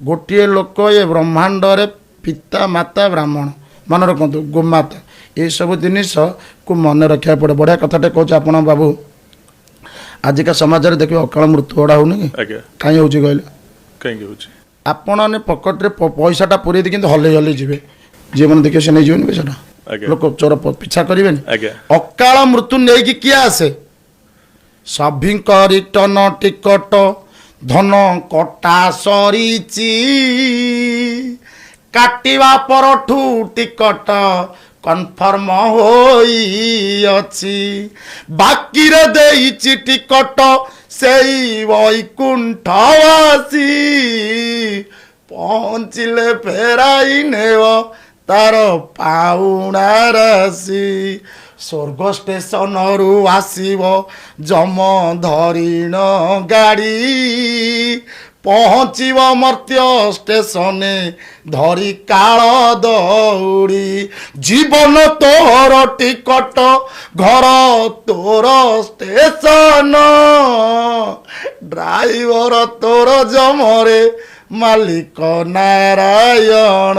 गोटे लोक ये ब्रह्मांड रे पिता माता ब्राह्मण मन रखु गोमाता ये सब जिनिस को मन रखा पड़े बढ़िया कथाटे कहूँ आप बाबू आजिका समाज में देखिए अकाल मृत्यु गुड़ा होनी कहीं हो कहले आपण पकेट पैसाटा पूरे कि हल हल जी जी मैंने देखिए से नहीं जीवन पैसा लोक चोर पिछा करेंगे अकाल मृत्यु नहीं कि किए आसे सभी रिटर्न टिकट धन कटा सरीची काटिवा परठू टिकट कन्फर्म होई अछि बाकी रे देइछि टिकट सेई वैकुंठवासी पहुँचिले फेराई नेव तार पाउणा राशि स्वर्ग स्टेशन रु आसीब जम धरिण गाड़ी पहुँचब मर्त्य स्टेशन धरी काल दौड़ी जीवन तोर टिकट घर तोर स्टेशन ड्राइवर तोर जमरे मालिक नारायण।